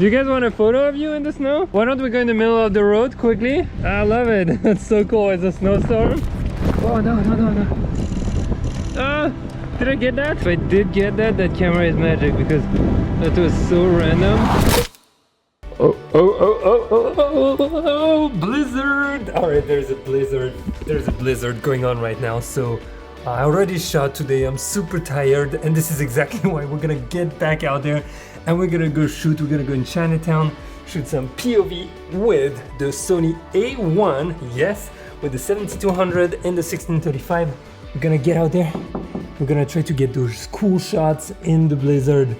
Do you guys want a photo of you in the snow? Why don't we go in the middle of the road quickly? I love it. That's so cool. It's a snowstorm. Oh no. Did I get that? If I did get that, that camera is magic because that was so random. Oh, blizzard! Alright, there's a blizzard. There's a blizzard going on right now, so I already shot today. I'm super tired, and this is exactly why we're gonna get back out there and we're gonna go shoot. We're gonna go in Chinatown, shoot some POV with the Sony A1, yes, with the 7200 and the 1635. We're gonna get out there. We're gonna try to get those cool shots in the blizzard.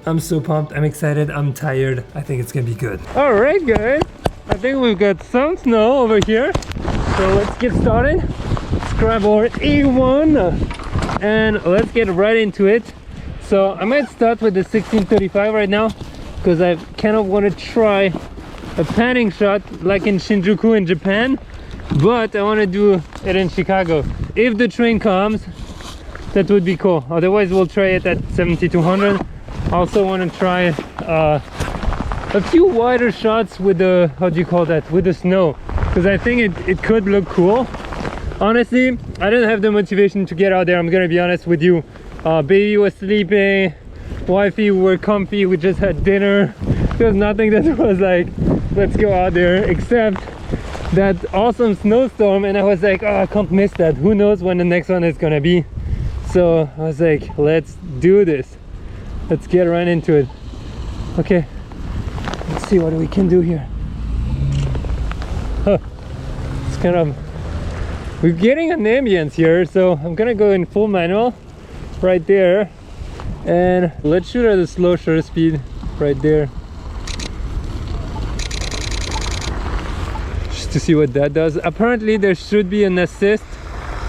I'm so pumped, I'm excited, I'm tired. I think it's gonna be good. All right, guys. I think we've got some snow over here. So let's get started. Let's grab our A1 and let's get right into it. So I might start with the 1635 right now because I kind of want to try a panning shot like in Shinjuku in Japan, but I want to do it in Chicago. If the train comes, that would be cool. Otherwise we'll try it at 7200. I also want to try a few wider shots with the, how do you call that, with the snow, because I think it could look cool. Honestly, I didn't have the motivation to get out there, I'm gonna be honest with you. Baby was sleeping, wifey were comfy, we just had dinner. There was nothing that was like, let's go out there, except that awesome snowstorm, and I was like, oh, I can't miss that. Who knows when the next one is gonna be. So I was like, let's do this. Let's get right into it. Okay, let's see what we can do here. It's kind of, we're getting an ambience here, so I'm gonna go in full manual right there, and let's shoot at a slow shutter speed right there, just to see what that does. Apparently there should be an assist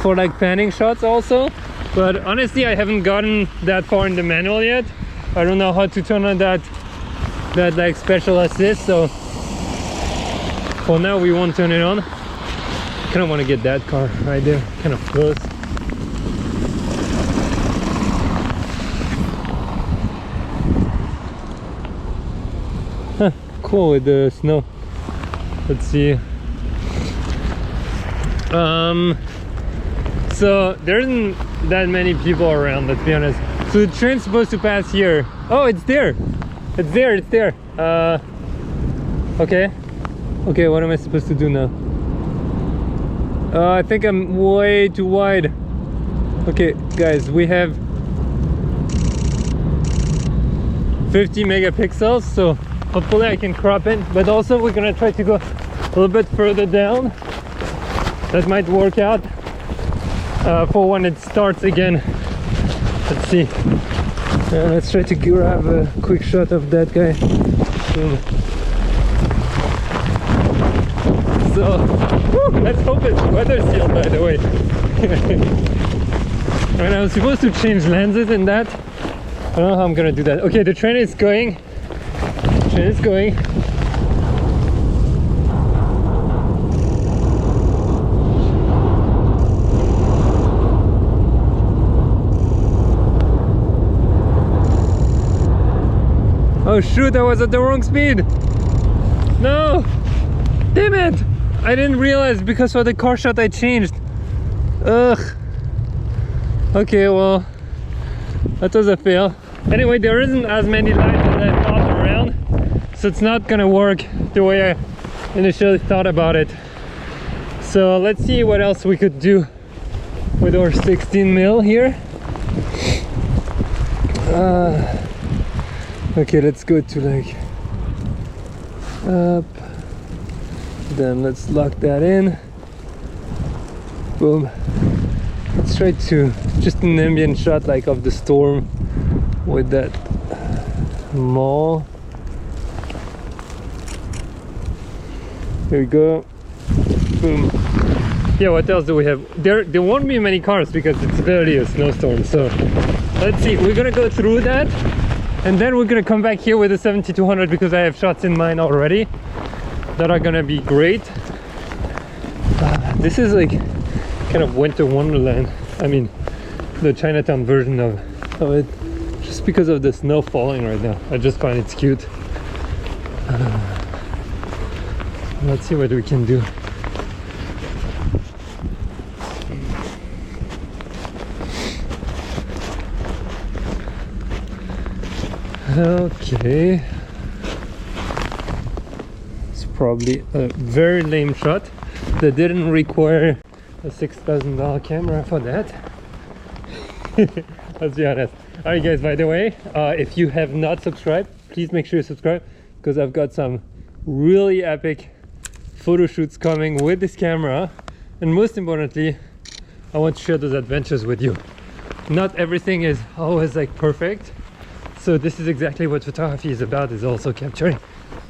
for like panning shots also, but honestly I haven't gotten that far in the manual yet. I don't know how to turn on that like special assist, so for now we won't turn it on. I kind of want to get that car right there, kind of close. Huh, cool with the snow. Let's see. So there isn't that many people around, let's be honest. So the train's supposed to pass here. Oh, it's there. It's there. Okay, what am I supposed to do now? I think I'm way too wide. Okay, guys, we have 50 megapixels, so hopefully I can crop it, but also we're gonna try to go a little bit further down. That might work out for when it starts again. Let's see. Let's try to grab a quick shot of that guy. So, let's hope it's weather sealed, by the way. And I was supposed to change lenses in that. I don't know how I'm gonna do that. Okay, the train is going. Oh shoot, I was at the wrong speed. No! Damn it! I didn't realize because for the car shot I changed. Ugh. Okay, well, that was a fail. Anyway, there isn't as many lights as I thought around, so it's not gonna work the way I initially thought about it. So let's see what else we could do with our 16mm here. Okay, let's go to like up, then let's lock that in. Boom. Let's try to just an ambient shot like of the storm with that mall. Here we go. Boom. Yeah, what else do we have? There won't be many cars because it's barely a snowstorm. So let's see, we're gonna go through that, and then we're gonna come back here with a 7200 because I have shots in mind already that are gonna be great. This is like kind of winter wonderland. I mean, the Chinatown version of it, just because of the snow falling right now. I just find it's cute. Let's see what we can do. Okay, it's probably a very lame shot that didn't require a $6,000 camera for that. Let's be honest. Alright guys, by the way, if you have not subscribed, please make sure you subscribe, because I've got some really epic photo shoots coming with this camera, and most importantly, I want to share those adventures with you. Not everything is always like perfect, so this is exactly what photography is about, is also capturing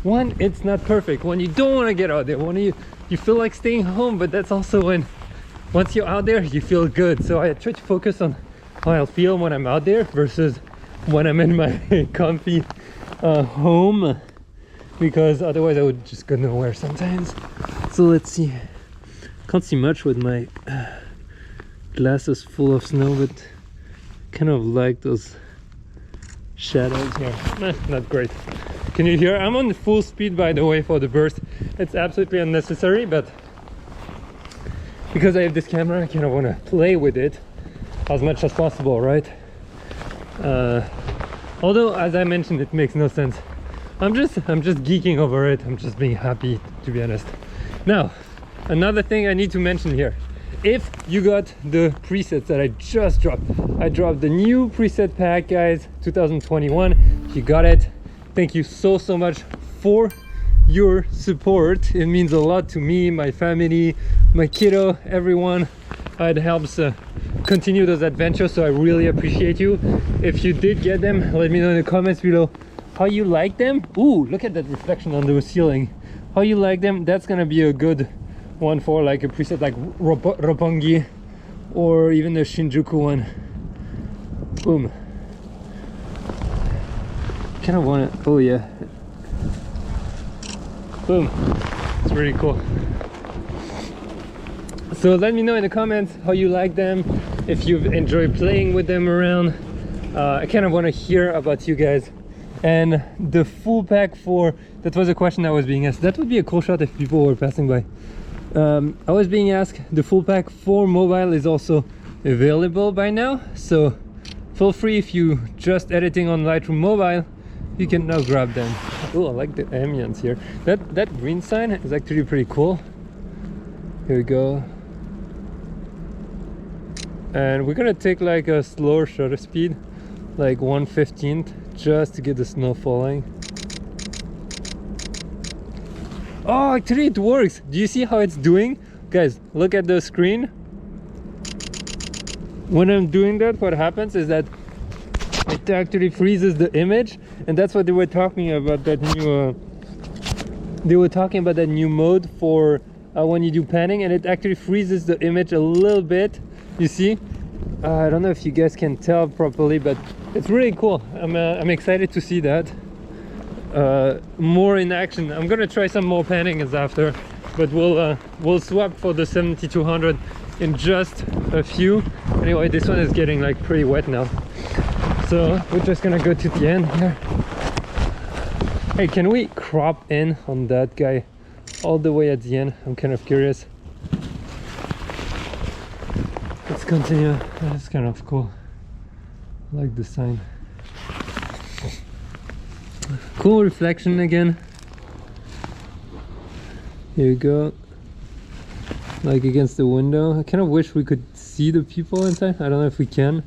when it's not perfect, when you don't want to get out there, when you feel like staying home, but that's also when once you're out there you feel good. So I try to focus on how I'll feel when I'm out there versus when I'm in my comfy home, because otherwise I would just go nowhere sometimes. So let's see, can't see much with my glasses full of snow, but kind of like those shadows here. Not great. Can you hear? I'm on full speed, by the way, for the burst. It's absolutely unnecessary, but because I have this camera, I kind of want to play with it as much as possible, right? Although, as I mentioned, it makes no sense. I'm just geeking over it. I'm just being happy, to be honest. Now, another thing I need to mention here. If you got the presets that I just dropped, I dropped the new preset pack, guys, 2021. If you got it, thank you so much for your support. It means a lot to me, my family, my kiddo, everyone. It helps continue those adventures, so I really appreciate you. If you did get them, let me know in the comments below how you like them. Ooh, look at that reflection on the ceiling. How you like them. That's gonna be a good one for like a preset like Roppongi or even the Shinjuku one. Boom. Kind of want to, oh yeah, boom, it's really cool. So let me know in the comments how you like them, if you've enjoyed playing with them around. I kind of want to hear about you guys. And the full pack for, that was a question that was being asked. That would be a cool shot if people were passing by. I was being asked, the full pack for mobile is also available by now, so feel free, if you just editing on Lightroom mobile, you can now grab them. Oh, I like the ambience here. That green sign is actually pretty cool. Here we go. And we're gonna take like a slower shutter speed, like 1/15, just to get the snow falling. Oh, actually it works. Do you see how it's doing? Guys, look at the screen. When I'm doing that, what happens is that it actually freezes the image, and that's what they were talking about, that new they were talking about that new mode for when you do panning, and it actually freezes the image a little bit. You see? I don't know if you guys can tell properly, but it's really cool. I'm excited to see that more in action. I'm gonna try some more panning as after, but we'll swap for the 7200 in just a few. Anyway, this one is getting like pretty wet now, so we're just gonna go to the end here. Hey, can we crop in on that guy all the way at the end? I'm kind of curious. Let's continue. That's kind of cool. I like the sign. Cool reflection again. Here you go. Like against the window. I kind of wish we could see the people inside. I don't know if we can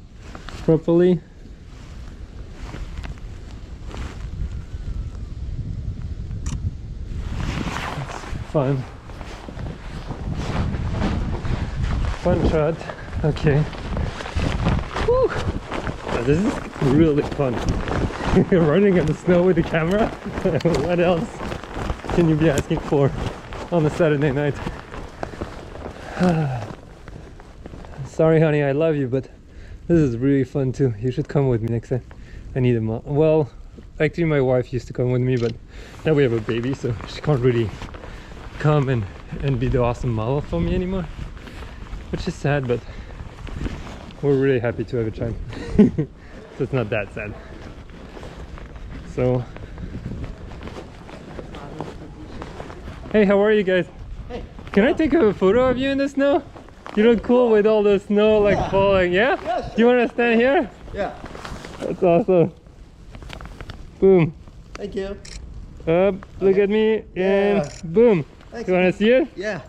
properly. Fun. Fun shot. Okay. Whew. Oh, this is really fun. Running in the snow with the camera. What else can you be asking for on a Saturday night? Sorry honey, I love you, but this is really fun too. You should come with me next time. I need a mom. Well, actually my wife used to come with me, but now we have a baby, so she can't really come and be the awesome model for me anymore, which is sad, but we're really happy to have a child. So it's not that sad. So Hey, how are you guys? Hey. Can I take a photo of you in the snow? You look cool with all the snow like falling, yeah? Yeah, sure. Do you want to stand here? Yeah. That's awesome. Boom. Thank you. Up, look at me, and Yeah. boom. Thanks, You want to see it? Yeah.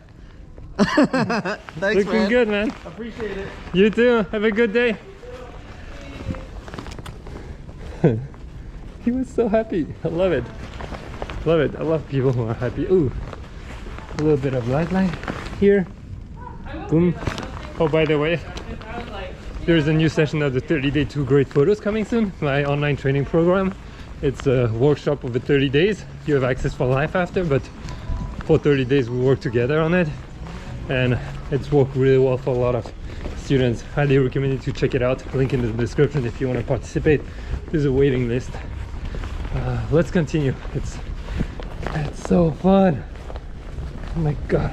Thanks, Looking man. good, man. Appreciate it. You too. Have a good day. He was so happy. I love it. Love it. I love people who are happy. Ooh, a little bit of light here. Boom. Oh, by the way, there's a new session of the 30-day 2 great photos coming soon. My online training program. It's a workshop over 30 days. You have access for life after, but for 30 days we work together on it. And it's worked really well for a lot of students. Highly recommend you to check it out. Link in the description if you want to participate. There's a waiting list. Let's continue. It's so fun. Oh my god.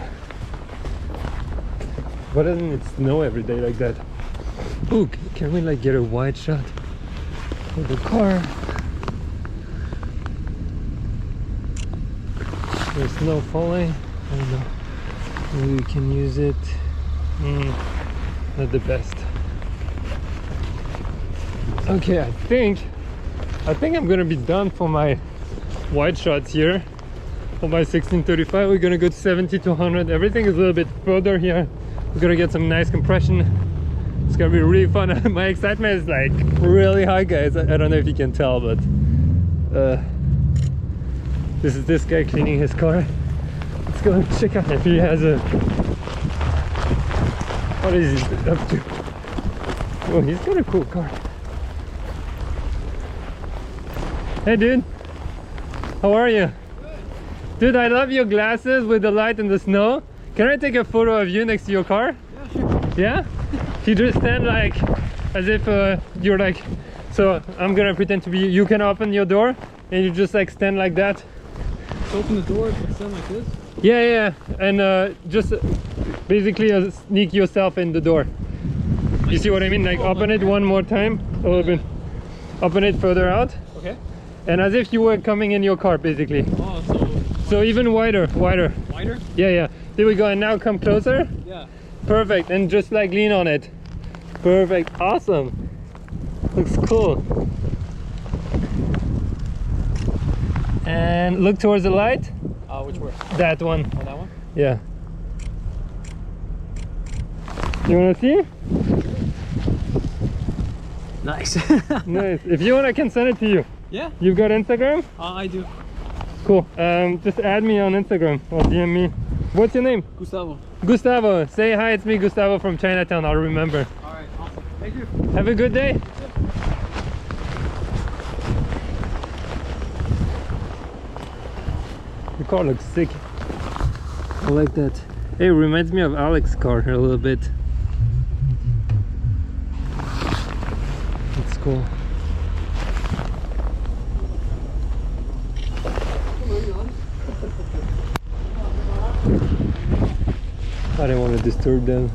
Why doesn't it snow every day like that? Ooh, can we like get a wide shot of the car? There's snow falling. I don't know. Maybe we can use it. Not the best. Okay, I think I'm gonna be done for my wide shots here. For my 1635, we're gonna go to 70 to 100. Everything is a little bit further here. We're gonna get some nice compression. It's gonna be really fun. My excitement is like really high, guys. I don't know if you can tell, but this is this guy cleaning his car. Let's go and check out if he has a... What is he up to? Oh, he's got a cool car. Hey dude, how are you? Good. Dude, I love your glasses with the light in the snow. Can I take a photo of you next to your car? Yeah, sure. Yeah? You just stand like as if you're like... So I'm gonna pretend to be... You can open your door and you just like stand like that. Open the door and stand like this? Yeah, and just basically sneak yourself in the door. You see what I mean? Like open it one more time. Open it further out. Okay. And as if you were coming in your car, basically. Oh, So even wider. wider? Yeah. There we go. And now come closer. Yeah. Perfect. And just like lean on it. Perfect. Awesome. Looks cool. And look towards the light. Which way? That one. Oh, that one? Yeah. You wanna see? Nice. Nice. If you want, I can send it to you. Yeah. You've got Instagram? I do. Cool. Just add me on Instagram or DM me. What's your name? Gustavo. Gustavo. Say hi, it's me, Gustavo from Chinatown. I'll remember. Alright, awesome. Thank you. Have a good day. The car looks sick. I like that. Hey, it reminds me of Alex's car a little bit. It's cool. I didn't want to disturb them.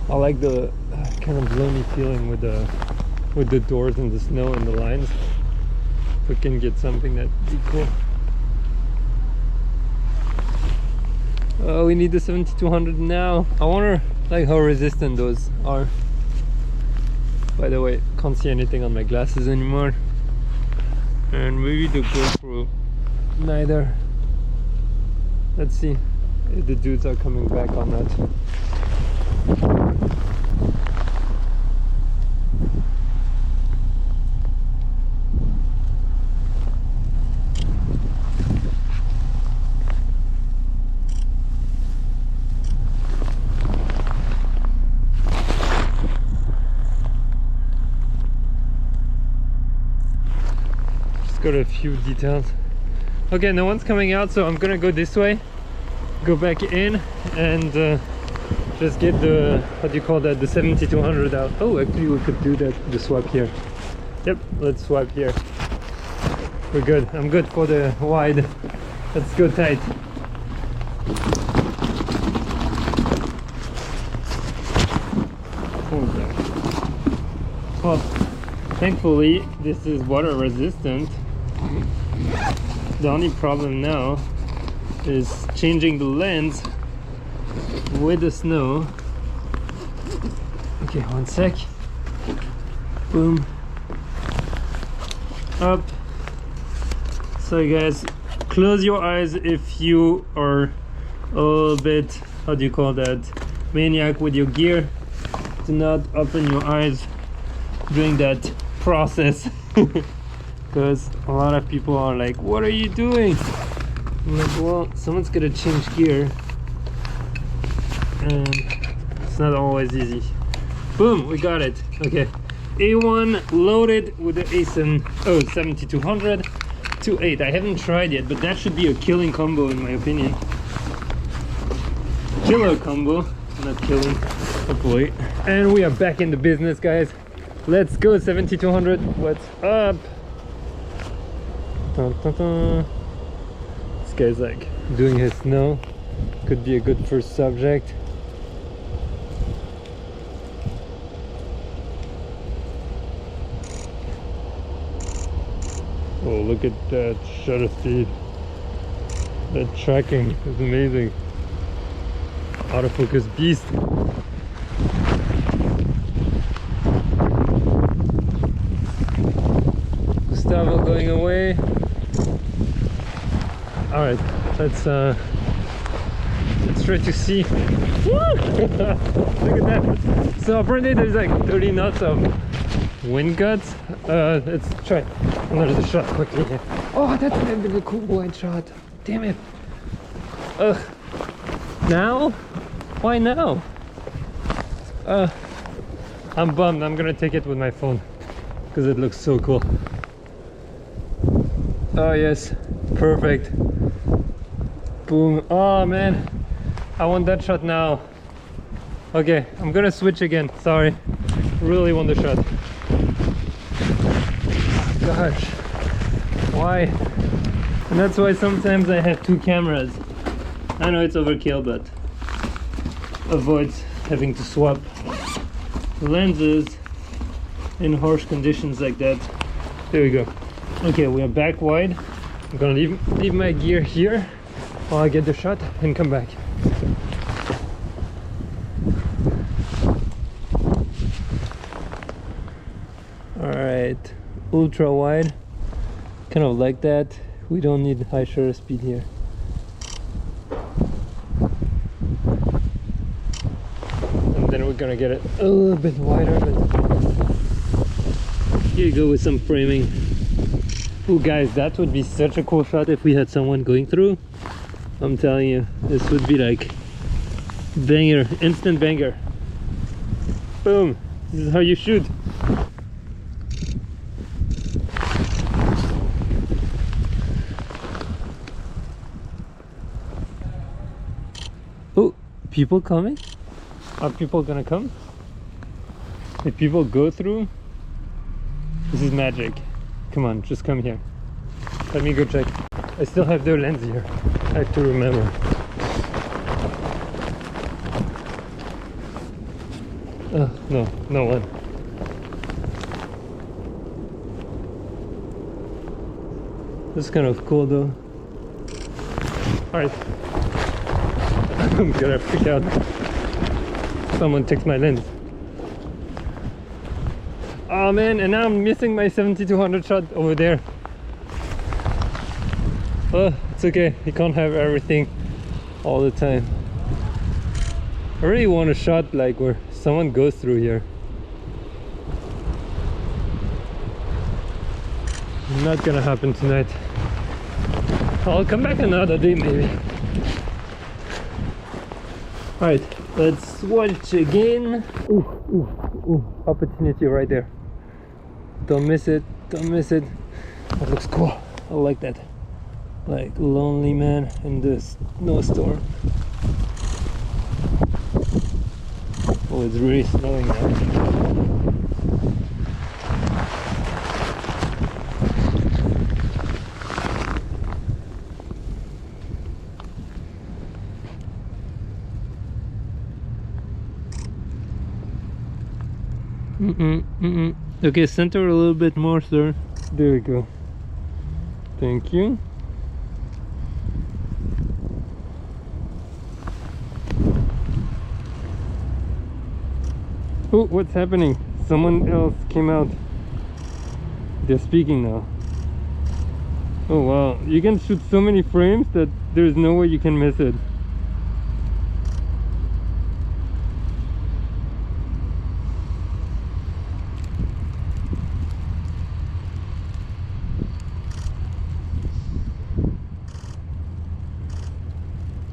I like the kind of gloomy feeling with the doors and the snow and the lines. If we can get something that'd be cool. Oh, we need the 7200 now. I wonder like how resistant those are. By the way, can't see anything on my glasses anymore. And maybe the GoPro neither. Let's see if the dudes are coming back or not. Got a few details. Okay, no one's coming out, so I'm gonna go this way, go back in, and just get the, what do you call that, the 7200 out. Oh, actually we could do that, the swap here. Yep, let's swap here. We're good. I'm good for the wide. Let's go tight. Well, thankfully this is water resistant. The only problem now is changing the lens with the snow. Okay, one sec. Boom. Up. So guys, close your eyes if you are a little bit, how do you call that, maniac with your gear. Do not open your eyes during that process. Because a lot of people are like, what are you doing? I'm like, well, someone's gonna change gear and it's not always easy. Boom, we got it. Okay, A1 loaded with the A7, 7200 2.8. I haven't tried yet, but that should be a killing combo in my opinion. Killer combo, not killing, hopefully. And we are back in the business, guys. Let's go. 7200. What's up? Dun, dun, dun. This guy's like doing his snow. Could be a good first subject. Oh, look at that shutter speed. That tracking is amazing. Autofocus beast. Gustavo going away. All right, let's try to see. Look at that. So apparently there's like 30 knots of wind guts. Let's try another shot quickly here. Oh, that's would have been a cool wide shot. Damn it. Ugh. Now? Why now? I'm bummed. I'm gonna take it with my phone because it looks so cool. Oh yes, perfect. Boom. Oh man, I want that shot now. Okay, I'm gonna switch again. Sorry, really want the shot. Gosh, why? And that's why sometimes I have two cameras. I know it's overkill, but avoids having to swap lenses in harsh conditions like that. There we go. Okay, we are back wide. I'm gonna leave my gear here while I get the shot and come back. Alright, ultra wide. Kind of like that. We don't need high shutter speed here. And then we're gonna get it a little bit wider. Here you go with some framing. Oh guys, that would be such a cool shot if we had someone going through. I'm telling you, this would be like banger, instant banger. Boom, this is how you shoot. Oh, people coming? Are people gonna come? If people go through, this is magic. Come on, just come here. Let me go check. I still have their lens here. I have to remember. No, no one. This is kind of cool though. Alright. I'm gonna freak out. Someone takes my lens. Oh man, and now I'm missing my 7200 shot over there. Oh, it's okay. You can't have everything all the time. I really want a shot like where someone goes through here. Not gonna happen tonight. I'll come back another day maybe. Alright, let's watch again. Ooh, opportunity right there. Don't miss it, don't miss it. That looks cool. I like that. Like lonely man in the snowstorm. Oh, it's really snowing now. Okay, center a little bit more, sir. There we go. Thank you. Oh, what's happening? Someone else came out. They're speaking now. Oh wow, you can shoot so many frames that there's no way you can miss it.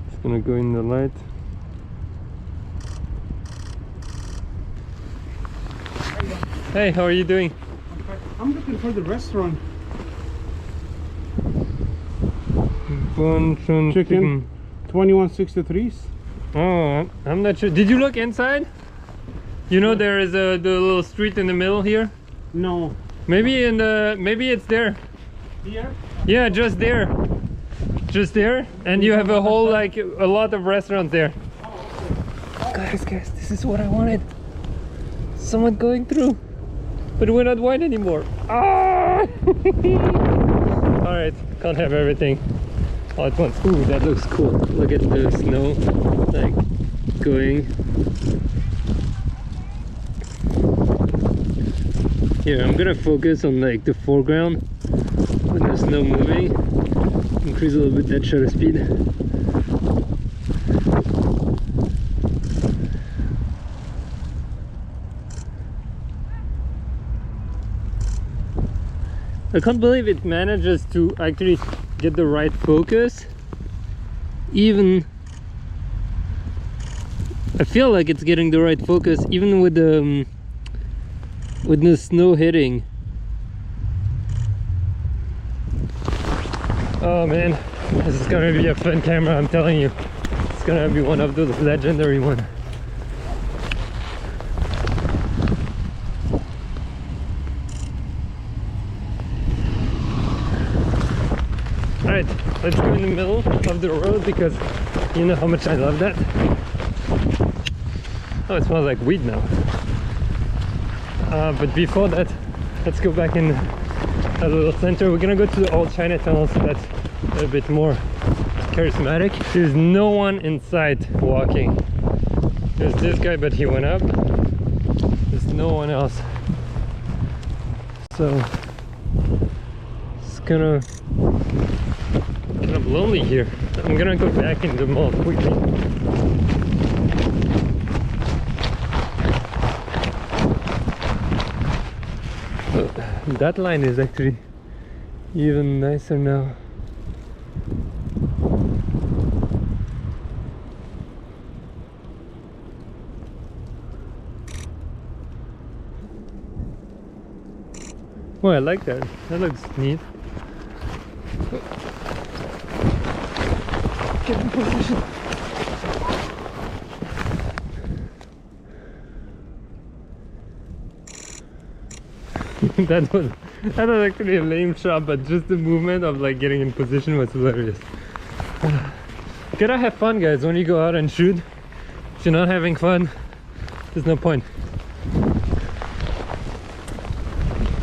It's gonna go in the light. Hey, how are you doing? I'm looking for the restaurant. Bonchon Chicken. 2163s. Oh, I'm not sure. Did you look inside? You know there is the little street in the middle here. No. Maybe maybe it's there. Here? Yeah, just there. Just there, and you have a whole like a lot of restaurants there. Guys, this is what I wanted. Someone going through, but we're not white anymore. Ah! All right, can't have everything all at once. Ooh, that looks cool. Look at the snow, like going. Here, I'm gonna focus on like the foreground with the snow moving. Increase a little bit that shutter speed. I can't believe it manages to actually get the right focus. Even I feel like it's getting the right focus even with the snow hitting. Oh man, this is gonna be a fun camera, I'm telling you. It's gonna be one of those legendary ones. Alright, let's go in the middle of the road because you know how much I love that. Oh, it smells like weed now. But before that, let's go back in a little center. We're gonna go to the old Chinatown, so that's a bit more charismatic. There's no one in sight walking. There's this guy, but he went up. There's no one else. So it's kind of lonely here. I'm gonna go back in the mall quickly. That line is actually even nicer now. Well, I like that. That looks neat. Get in position. that was actually a lame shot, but just the movement of like getting in position was hilarious. Gotta have fun, guys, when you go out and shoot. If you're not having fun, there's no point.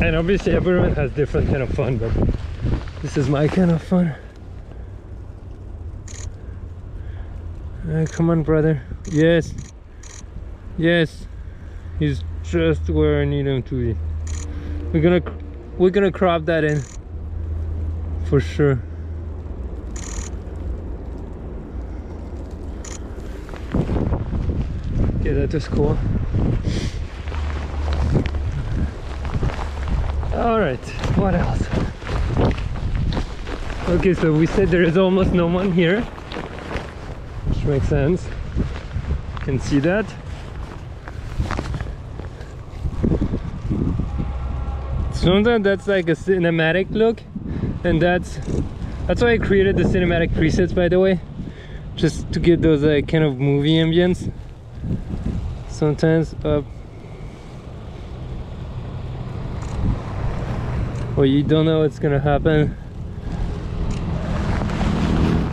And obviously everyone has different kind of fun, but this is my kind of fun. Come on, brother. Yes, yes, he's just where I need him to be. We're gonna crop that in for sure. Yeah, that was cool. All right, what else? Okay, so we said there is almost no one here, which makes sense. You can see that. Sometimes that's like a cinematic look, and that's why I created the cinematic presets, by the way, just to get those like kind of movie ambience. Sometimes well, you don't know what's gonna happen.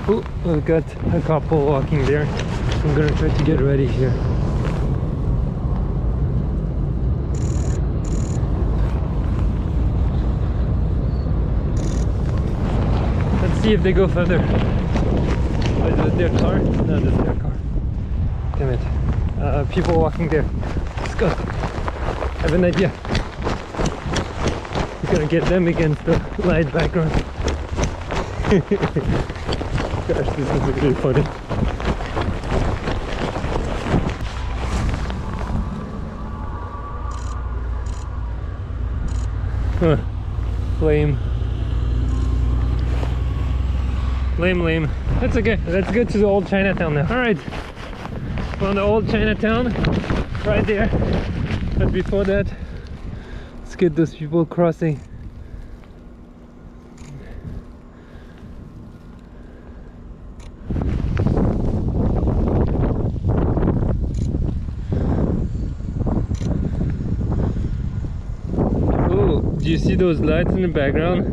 Oh, I've got a couple walking there. I'm gonna try to get ready here. Let's see if they go further. Oh, is it their car? No, that's their car. Damn it. People walking there. Let's go. I have an idea. We're gonna get them against the light background. Gosh, this is really funny. Huh. Lame. Lame. That's okay. Let's go to the old Chinatown now. Alright. We're on the old Chinatown. Right there. But before that, let's get those people crossing. Oh, do you see those lights in the background?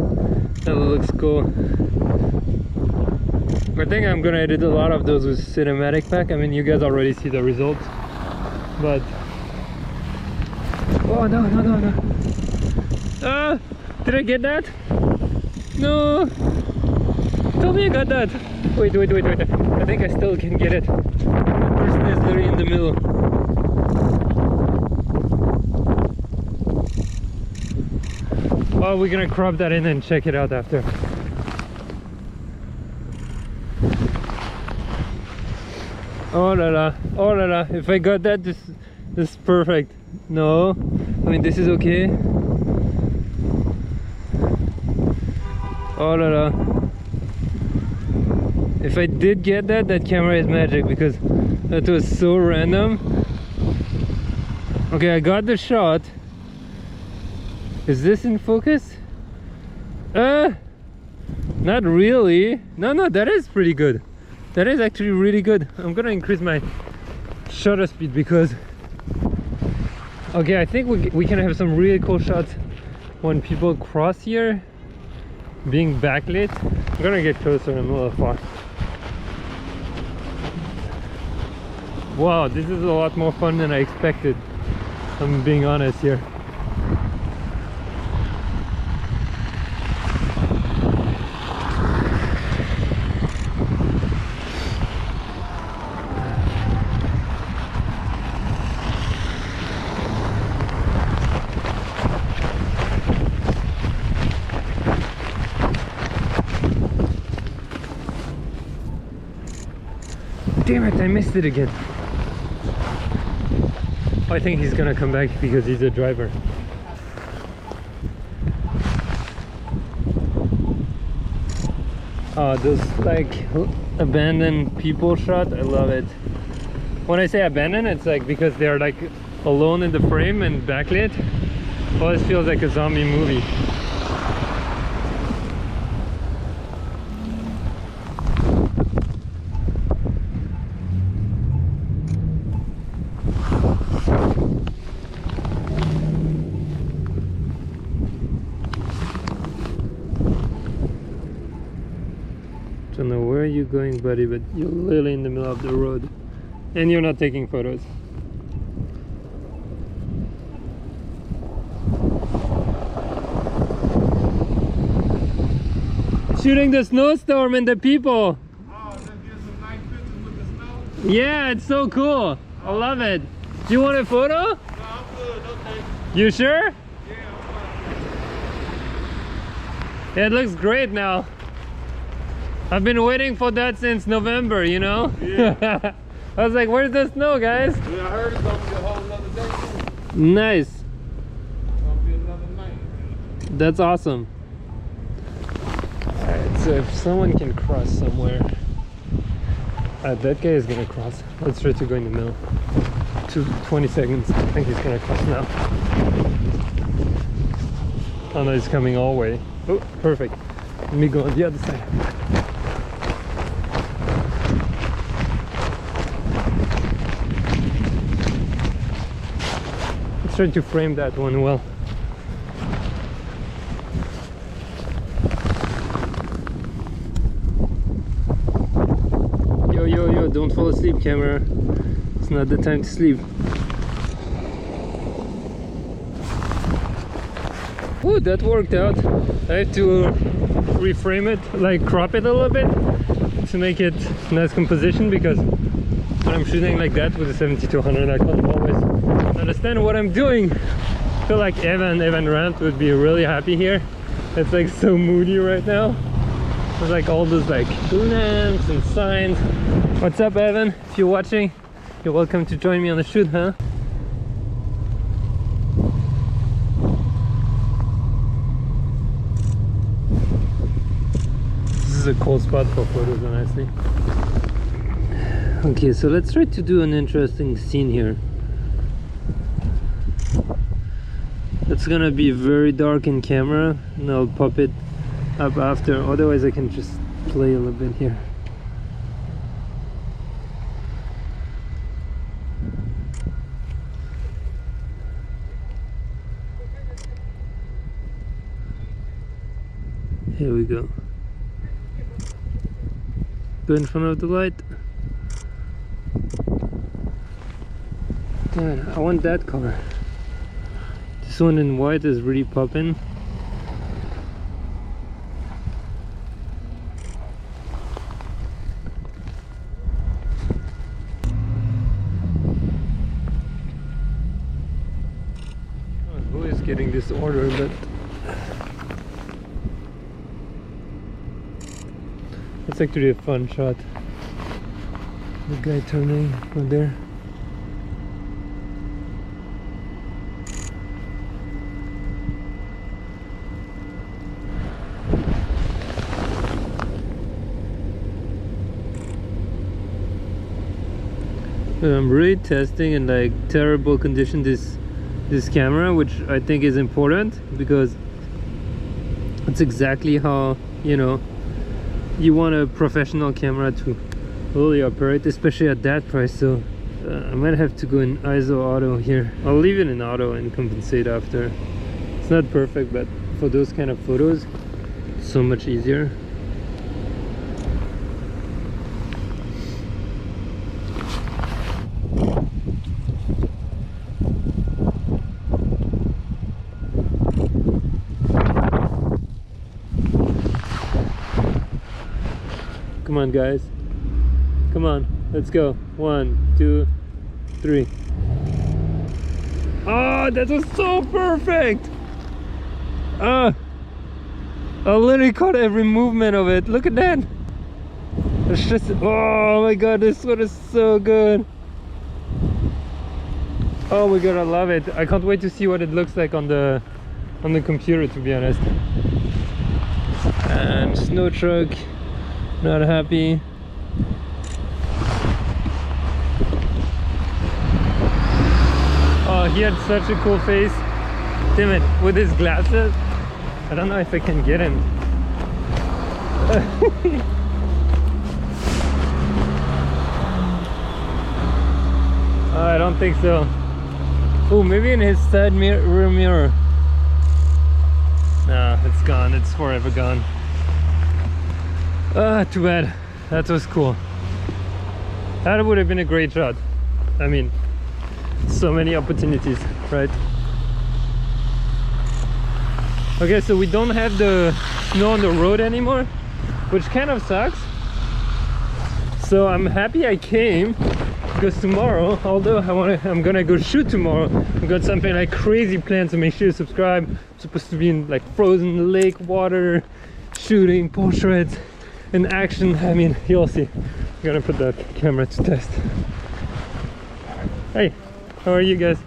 That looks cool. I think I'm gonna edit a lot of those with cinematic pack. I mean, you guys already see the results, but oh no. Ah, did I get that? No. Tell me I got that. Wait. I think I still can get it. The person is literally in the middle. Oh, we're gonna crop that in and check it out after. Oh la la, if I got that, this is perfect. No, I mean this is okay. Oh la la. If I did get that, that camera is magic because that was so random. Okay, I got the shot. Is this in focus? Not really. No, that is pretty good. That is actually really good. I'm gonna increase my shutter speed because okay, I think we can have some really cool shots when people cross here being backlit. I'm gonna get closer and a little far. Wow, this is a lot more fun than I expected. I'm being honest here. Damn it, I missed it again. I think he's gonna come back because he's a driver. Oh, those like abandoned people shot, I love it. When I say abandoned, it's like because they're like alone in the frame and backlit. Always feels like a zombie movie. Don't know where you're going, buddy, but you're literally in the middle of the road and you're not taking photos. Shooting the snowstorm and the people. Oh, that gives some nice pictures with the snow. Yeah, it's so cool. I love it. Do you want a photo? No, I'm good, okay. You sure? Yeah, I'm fine. Yeah, it looks great now. I've been waiting for that since November, you know? Yeah. I was like, where's the snow, guys? Yeah, I heard it's gonna be a whole nother day. Nice. It's gonna be another night. That's awesome. Alright, so if someone can cross somewhere. That guy is gonna cross. Let's try to go in the middle. 20 seconds. I think he's gonna cross now. Oh no, he's coming all the way. Oh, perfect. Let me go on the other side. Let's try to frame that one well. Yo, don't fall asleep, camera. It's not the time to sleep. Oh, that worked out. I have to reframe it, like crop it a little bit to make it nice composition because when I'm shooting like that with a 70-100, I can't always understand what I'm doing. I feel like Evan Rant would be really happy here. It's like so moody right now. There's like all those like lamps and signs. What's up, Evan? If you're watching, you're welcome to join me on the shoot, huh? This is a cool spot for photos, honestly. Okay, so let's try to do an interesting scene here. It's gonna be very dark in camera, and I'll pop it up after. Otherwise I can just play a little bit here. Here we go. Go in front of the light. God, I want that car. This one in white is really popping. Who is getting this order? But it's actually a fun shot. The guy turning over there. I'm really testing in like terrible condition this camera, which I think is important because it's exactly how, you know, you want a professional camera to really operate, especially at that price. So I might have to go in ISO auto here. I'll leave it in auto and compensate after. It's not perfect, but for those kind of photos, it's so much easier. Come on, guys. Come on, let's go. 1, 2, 3. Oh, that was so perfect! I literally caught every movement of it. Look at that! It's just, oh my god, this one is so good. Oh my god, I love it. I can't wait to see what it looks like on the computer, to be honest. And snow truck. Not happy. Oh, he had such a cool face. Damn it, with his glasses. I don't know if I can get him. I don't think so. Oh, maybe in his side rear mirror. Nah, it's gone. It's forever gone. Too bad. That was cool. That would have been a great shot. I mean, so many opportunities, right? Okay, so we don't have the snow on the road anymore, which kind of sucks. So I'm happy I came, because tomorrow, although I'm gonna go shoot tomorrow, I've got something like crazy planned, so make sure you subscribe. I'm supposed to be in like frozen lake water, shooting portraits in action. I mean, you'll see. I'm gonna put the camera to test. Hey, how are you guys?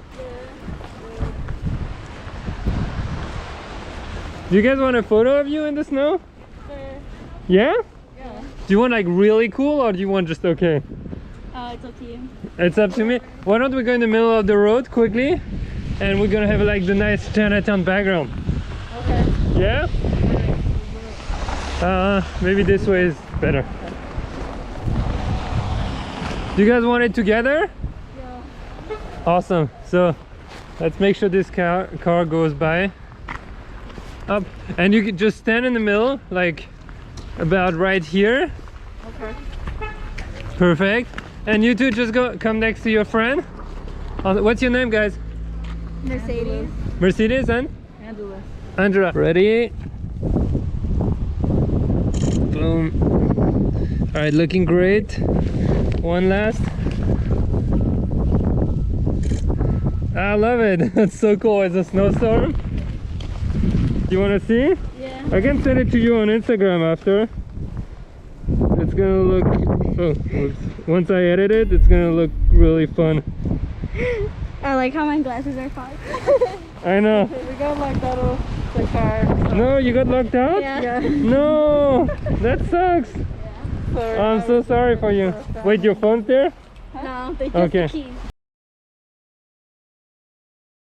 Do you guys want a photo of you in the snow? Yeah? Yeah. Do you want like really cool, or do you want just okay? It's up to you. It's up to me. Why don't we go in the middle of the road quickly, and we're gonna have like the nice Chinatown background. Okay. Yeah? Maybe this way is better. Do you guys want it together? Yeah. Awesome. So let's make sure this car goes by. Up, and you can just stand in the middle, like about right here. Okay. Perfect. And you two just come next to your friend. What's your name, guys? Mercedes. Mercedes and? Angela. Andrea. Ready? Boom. All right, looking great. One last. I love it. That's so cool. It's a snowstorm. You want to see? Yeah. I can send it to you on Instagram after. It's gonna look. Oh, whoops. Once I edit it, it's gonna look really fun. I like how my glasses are fogged. I know. We got locked out of the car. No, you got locked out? Yeah. No, that sucks. Sorry. I'm so sorry for you. Wait, your phone's there? No, they just Okay. the keys.